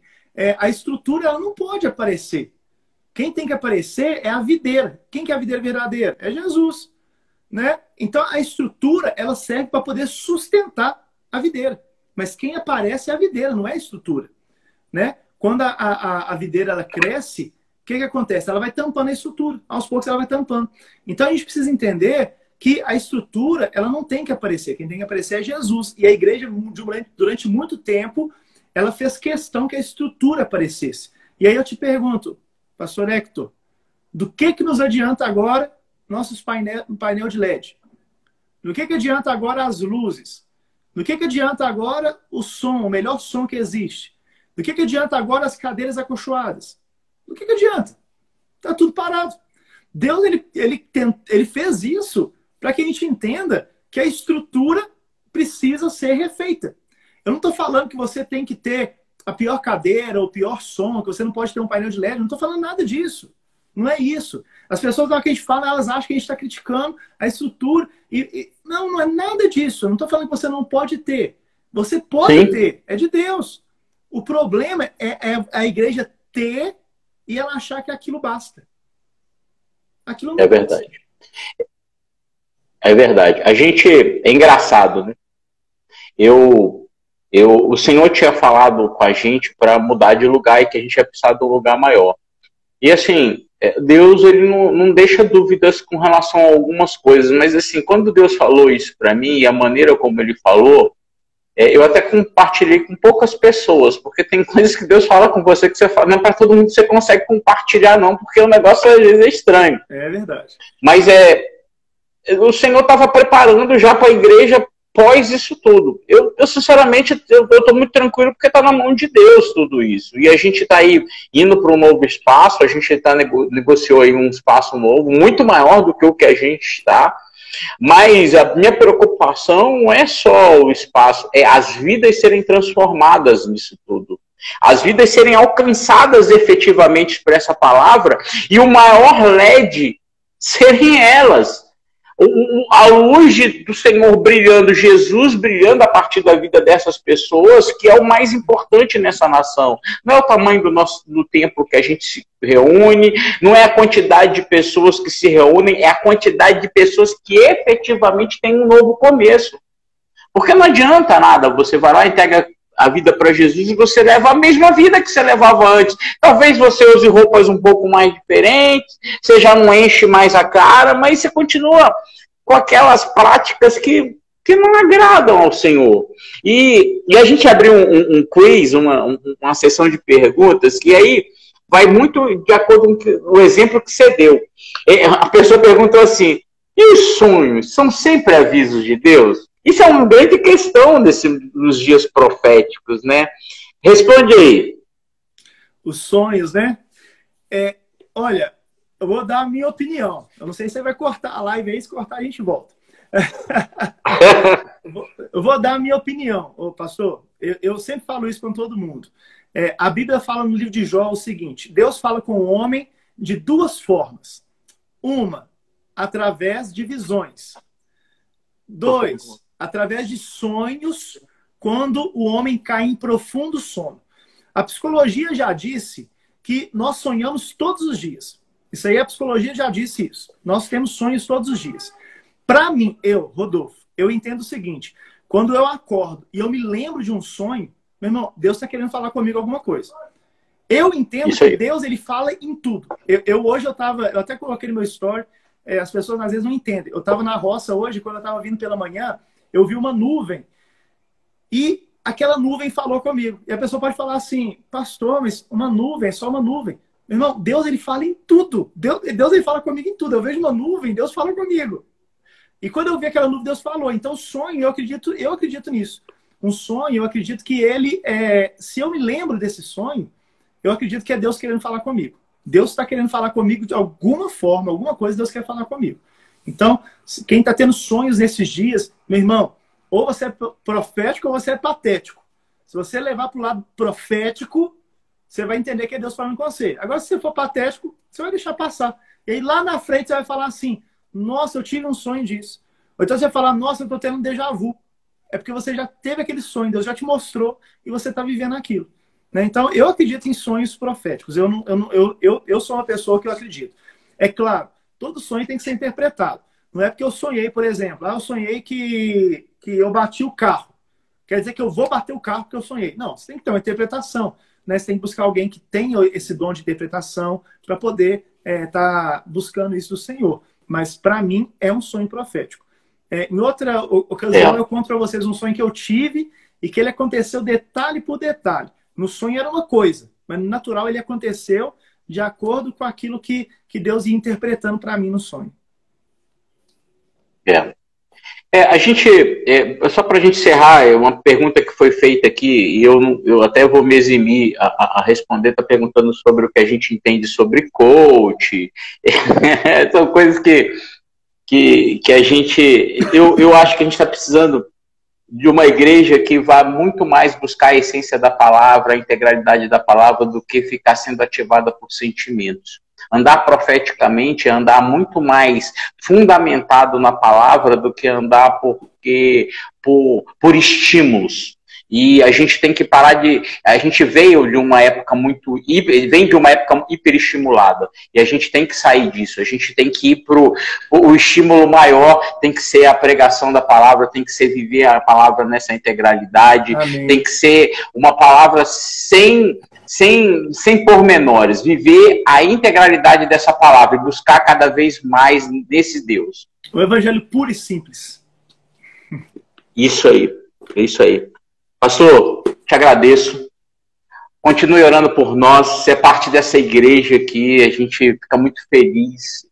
a estrutura ela não pode aparecer. Quem tem que aparecer é a videira. Quem que é a videira verdadeira? É Jesus, né? Então, a estrutura ela serve para poder sustentar a videira. Mas quem aparece é a videira, não é a estrutura, né? Quando a videira ela cresce, o que acontece? Ela vai tampando a estrutura. Aos poucos ela vai tampando. Então, a gente precisa entender que a estrutura ela não tem que aparecer. Quem tem que aparecer é Jesus. E a igreja, durante muito tempo, ela fez questão que a estrutura aparecesse. E aí eu te pergunto, pastor Hector, do que nos adianta agora nossos painel de LED? Do que adianta agora as luzes? Do que adianta agora o som, o melhor som que existe? Do que adianta agora as cadeiras acolchoadas? Do que adianta? Tá tudo parado. Deus ele fez isso para que a gente entenda que a estrutura precisa ser refeita. Eu não estou falando que você tem que ter a pior cadeira, o pior som, que você não pode ter um painel de LED. Eu não estou falando nada disso. Não é isso. As pessoas, na hora que a gente fala, elas acham que a gente está criticando a estrutura. Não é nada disso. Eu não estou falando que você não pode ter. Você pode ter. É de Deus. O problema é a igreja ter e ela achar que aquilo basta. Aquilo não é verdade. É verdade. A gente... É engraçado, né? O Senhor tinha falado com a gente para mudar de lugar e que a gente ia precisar de um lugar maior. E assim, Deus ele não deixa dúvidas com relação a algumas coisas, mas assim, quando Deus falou isso para mim e a maneira como ele falou, eu até compartilhei com poucas pessoas, porque tem coisas que Deus fala com você que você fala, não é para todo mundo que você consegue compartilhar não, porque o negócio às vezes é estranho. É verdade. Mas o Senhor estava preparando já para a igreja pós isso tudo. Eu sinceramente, eu estou muito tranquilo porque está na mão de Deus tudo isso. E a gente está aí indo para um novo espaço, a gente negociou aí um espaço novo, muito maior do que o que a gente está. Mas a minha preocupação não é só o espaço, é as vidas serem transformadas nisso tudo. As vidas serem alcançadas efetivamente por essa palavra e o maior LED serem elas. A luz do Senhor brilhando, Jesus brilhando a partir da vida dessas pessoas, que é o mais importante nessa nação. Não é o tamanho do templo que a gente se reúne, não é a quantidade de pessoas que se reúnem, é a quantidade de pessoas que efetivamente têm um novo começo. Porque não adianta nada, você vai lá e entrega a vida para Jesus e você leva a mesma vida que você levava antes. Talvez você use roupas um pouco mais diferentes, você já não enche mais a cara, mas você continua com aquelas práticas que não agradam ao Senhor. E a gente abriu um quiz, uma sessão de perguntas, que aí vai muito de acordo com o exemplo que você deu. A pessoa perguntou assim, e os sonhos são sempre avisos de Deus? Isso é uma grande questão nos dias proféticos, né? Responde aí. Os sonhos, né? Olha, eu vou dar a minha opinião. Eu não sei se você vai cortar a live aí, se cortar a gente volta. Eu vou dar a minha opinião, pastor. Eu sempre falo isso com todo mundo. A Bíblia fala no livro de Jó o seguinte, Deus fala com o homem de duas formas. Uma, através de visões. 2, através de sonhos, quando o homem cai em profundo sono. A psicologia já disse que nós sonhamos todos os dias. Isso aí, a psicologia já disse isso. Nós temos sonhos todos os dias. Para mim, Rodolfo, eu entendo o seguinte: quando eu acordo e eu me lembro de um sonho, meu irmão, Deus está querendo falar comigo alguma coisa. Eu entendo que Deus, ele fala em tudo. Hoje eu até coloquei no meu story, as pessoas às vezes não entendem. Eu estava na roça hoje, quando eu estava vindo pela manhã, eu vi uma nuvem e aquela nuvem falou comigo. E a pessoa pode falar assim: pastor, mas uma nuvem, é só uma nuvem. Meu irmão, Deus, ele fala em tudo. Deus, ele fala comigo em tudo. Eu vejo uma nuvem, Deus fala comigo. E quando eu vi aquela nuvem, Deus falou. Então, sonho, eu acredito nisso. Um sonho, eu acredito que ele, se eu me lembro desse sonho, eu acredito que é Deus querendo falar comigo. Deus está querendo falar comigo de alguma forma, alguma coisa Deus quer falar comigo. Então, quem está tendo sonhos nesses dias, meu irmão, ou você é profético ou você é patético. Se você levar para o lado profético, você vai entender que é Deus falando com você. Agora, se você for patético, você vai deixar passar. E aí, lá na frente, você vai falar assim: nossa, eu tive um sonho disso. Ou então você vai falar: nossa, eu estou tendo um déjà vu. É porque você já teve aquele sonho, Deus já te mostrou e você está vivendo aquilo. Né? Então, eu acredito em sonhos proféticos. Eu sou uma pessoa que eu acredito. É claro, todo sonho tem que ser interpretado. Não é porque eu sonhei, por exemplo, eu sonhei que eu bati o carro. Quer dizer que eu vou bater o carro porque eu sonhei. Não, você tem que ter uma interpretação. Né? Você tem que buscar alguém que tenha esse dom de interpretação para poder estar buscando isso do Senhor. Mas, para mim, é um sonho profético. Em outra ocasião, eu conto para vocês um sonho que eu tive e que ele aconteceu detalhe por detalhe. No sonho era uma coisa, mas no natural ele aconteceu de acordo com aquilo que Deus ia interpretando para mim no sonho. A gente, só para a gente encerrar, uma pergunta que foi feita aqui, e eu até vou me eximir a responder, está perguntando sobre o que a gente entende sobre coach. São coisas que a gente... Eu acho que a gente está precisando de uma igreja que vá muito mais buscar a essência da palavra, a integralidade da palavra, do que ficar sendo ativada por sentimentos. Andar profeticamente é andar muito mais fundamentado na palavra do que andar por estímulos. E a gente tem que parar de... A gente veio de uma época vem de uma época hiperestimulada. E a gente tem que sair disso. A gente tem que ir o estímulo maior tem que ser a pregação da palavra, tem que ser viver a palavra nessa integralidade. Amém. Tem que ser uma palavra sem pormenores. Viver a integralidade dessa palavra e buscar cada vez mais nesse Deus. O evangelho puro e simples. Isso aí. É isso aí. Pastor, te agradeço. Continue orando por nós. Você é parte dessa igreja aqui. A gente fica muito feliz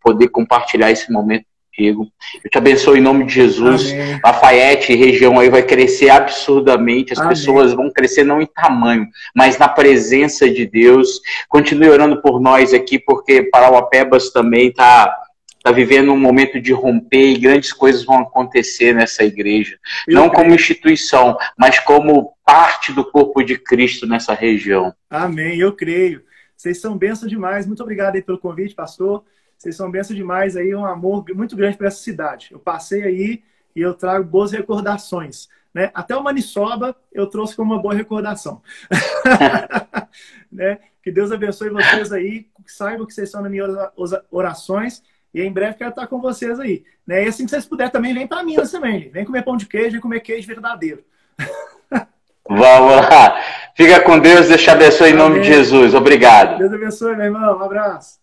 poder compartilhar esse momento contigo. Eu te abençoo em nome de Jesus. Amém. Lafayette, região aí vai crescer absurdamente. As Amém. Pessoas vão crescer não em tamanho, mas na presença de Deus. Continue orando por nós aqui, porque Parauapebas também está vivendo um momento de romper e grandes coisas vão acontecer nessa igreja. Não como instituição, mas como parte do corpo de Cristo nessa região. Amém, eu creio. Vocês são bênção demais. Muito obrigado aí pelo convite, pastor. Vocês são bênção demais aí, um amor muito grande para essa cidade. Eu passei aí e eu trago boas recordações. Né? Até o Maniçoba eu trouxe como uma boa recordação. Né? Que Deus abençoe vocês aí, saibam que vocês são nas minhas orações. E em breve quero estar com vocês aí. Né? E assim que vocês puderem também, vem para Minas também. Vem comer pão de queijo, vem comer queijo verdadeiro. Vamos lá. Fica com Deus, Deus te abençoe em nome de Jesus. Obrigado. Deus abençoe, meu irmão. Um abraço.